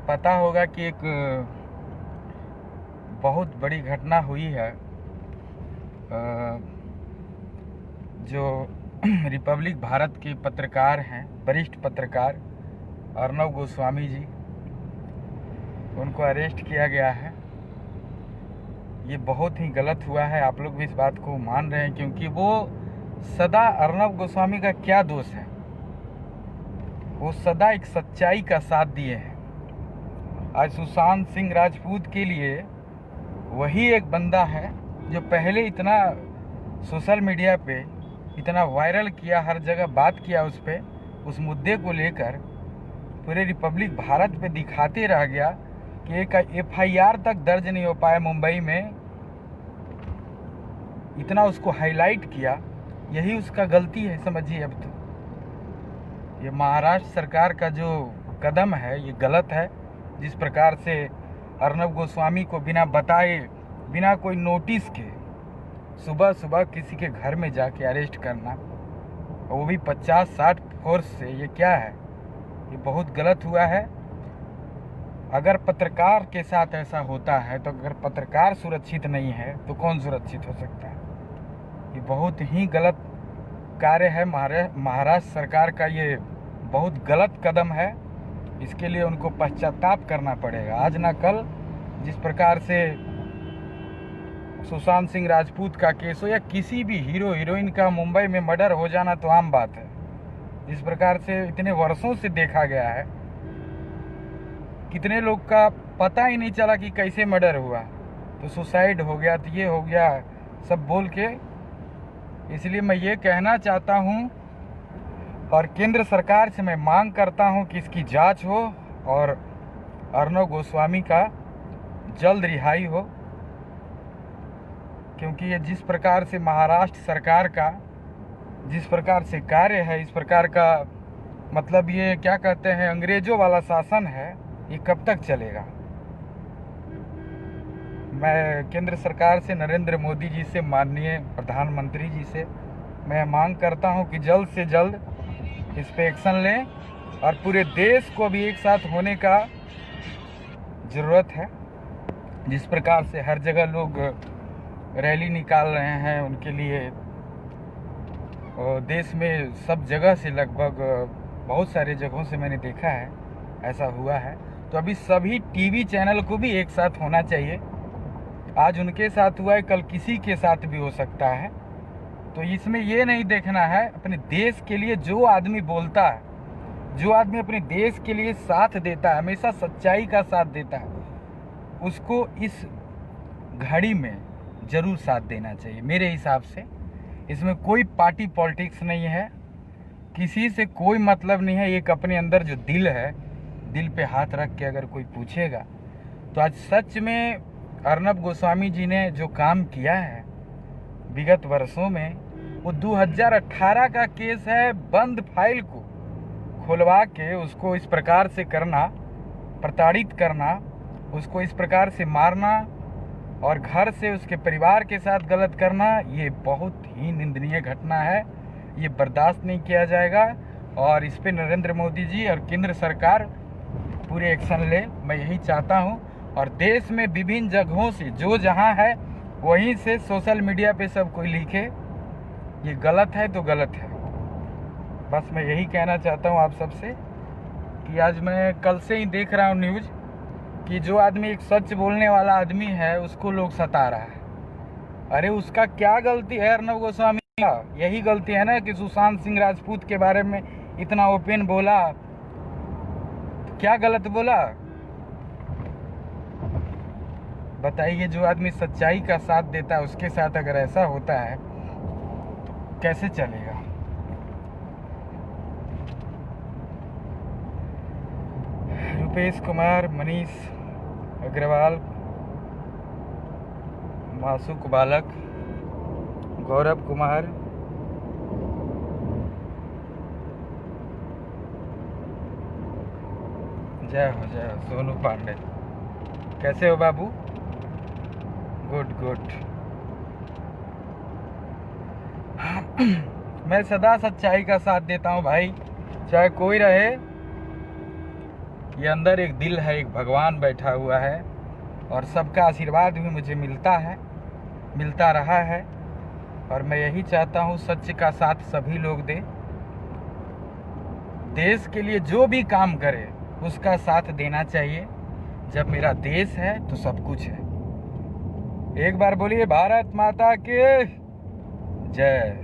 पता होगा कि एक बहुत बड़ी घटना हुई है। जो रिपब्लिक भारत के पत्रकार हैं, वरिष्ठ पत्रकार अर्नब गोस्वामी जी, उनको अरेस्ट किया गया है। ये बहुत ही गलत हुआ है। आप लोग भी इस बात को मान रहे हैं, क्योंकि वो सदा अर्नब गोस्वामी का क्या दोष है, वो सदा एक सच्चाई का साथ दिए हैं। आज सुशांत सिंह राजपूत के लिए वही एक बंदा है जो पहले इतना सोशल मीडिया पे इतना वायरल किया, हर जगह बात किया उस पे, उस मुद्दे को लेकर पूरे रिपब्लिक भारत पे दिखाते रह गया कि एक FIR तक दर्ज नहीं हो पाया मुंबई में। इतना उसको हाईलाइट किया, यही उसका गलती है। समझिए, अब तो ये महाराष्ट्र सरकार का जो कदम है ये गलत है। जिस प्रकार से अर्नब गोस्वामी को बिना बताए, बिना कोई नोटिस के सुबह सुबह किसी के घर में जाके अरेस्ट करना, और वो भी 50-60 फोर्स से, ये क्या है? ये बहुत गलत हुआ है। अगर पत्रकार के साथ ऐसा होता है तो अगर पत्रकार सुरक्षित नहीं है तो कौन सुरक्षित हो सकता है? ये बहुत ही गलत कार्य है। महाराष्ट्र सरकार का ये बहुत गलत कदम है। इसके लिए उनको पश्चाताप करना पड़ेगा, आज ना कल। जिस प्रकार से सुशांत सिंह राजपूत का केस हो या किसी भी हीरो हीरोइन का मुंबई में मर्डर हो जाना तो आम बात है। जिस प्रकार से इतने वर्षों से देखा गया है, कितने लोग का पता ही नहीं चला कि कैसे मर्डर हुआ, तो सुसाइड हो गया, तो ये हो गया, सब बोल के। इसलिए मैं ये कहना चाहता हूँ और केंद्र सरकार से मैं मांग करता हूँ कि इसकी जांच हो और अर्नब गोस्वामी का जल्द रिहाई हो। क्योंकि ये जिस प्रकार से महाराष्ट्र सरकार का जिस प्रकार से कार्य है, इस प्रकार का मतलब ये क्या कहते हैं, अंग्रेजों वाला शासन है, ये कब तक चलेगा? मैं केंद्र सरकार से, नरेंद्र मोदी जी से, माननीय प्रधानमंत्री जी से मैं मांग करता हूं कि जल्द से जल्द इस पे एक्शन लें और पूरे देश को भी एक साथ होने का ज़रूरत है। जिस प्रकार से हर जगह लोग रैली निकाल रहे हैं उनके लिए, और देश में सब जगह से, लगभग बहुत सारे जगहों से मैंने देखा है ऐसा हुआ है। तो अभी सभी टीवी चैनल को भी एक साथ होना चाहिए। आज उनके साथ हुआ है, कल किसी के साथ भी हो सकता है। तो इसमें ये नहीं देखना है, अपने देश के लिए जो आदमी बोलता है, जो आदमी अपने देश के लिए साथ देता है, हमेशा सच्चाई का साथ देता है, उसको इस घड़ी में ज़रूर साथ देना चाहिए मेरे हिसाब से। इसमें कोई पार्टी पॉलिटिक्स नहीं है, किसी से कोई मतलब नहीं है। एक अपने अंदर जो दिल है, दिल पे हाथ रख के अगर कोई पूछेगा तो आज सच में अर्नब गोस्वामी जी ने जो काम किया है विगत वर्षों में, वो 2018 का केस है। बंद फाइल को खुलवा के उसको इस प्रकार से करना, प्रताड़ित करना, उसको इस प्रकार से मारना और घर से उसके परिवार के साथ गलत करना, ये बहुत ही निंदनीय घटना है। ये बर्दाश्त नहीं किया जाएगा और इस पे नरेंद्र मोदी जी और केंद्र सरकार पूरे एक्शन ले, मैं यही चाहता हूँ। और देश में विभिन्न जगहों से जो जहाँ है वहीं से सोशल मीडिया पे सब कोई लिखे, ये गलत है तो गलत है। बस मैं यही कहना चाहता हूँ आप सबसे कि आज मैं कल से ही देख रहा हूँ न्यूज़ कि जो आदमी एक सच बोलने वाला आदमी है उसको लोग सता रहा है। अरे उसका क्या गलती है अर्नब गोस्वामी का? यही गलती है ना कि सुशांत सिंह राजपूत के बारे में इतना ओपन बोला। तो क्या गलत बोला बताइए? जो आदमी सच्चाई का साथ देता है उसके साथ अगर ऐसा होता है तो कैसे चलेगा? रुपेश कुमार, मनीष अग्रवाल, मासूक बालक, गौरव कुमार, जय हो सोनू पांडे। कैसे हो बाबू? Good good. मैं सदा सच्चाई का साथ देता हूँ भाई, चाहे कोई रहे। ये अंदर एक दिल है, एक भगवान बैठा हुआ है और सबका आशीर्वाद भी मुझे मिलता है, मिलता रहा है। और मैं यही चाहता हूँ सत्य का साथ सभी लोग दें। देश के लिए जो भी काम करे उसका साथ देना चाहिए। जब मेरा देश है तो सब कुछ है। एक बार बोलिए भारत माता की जय।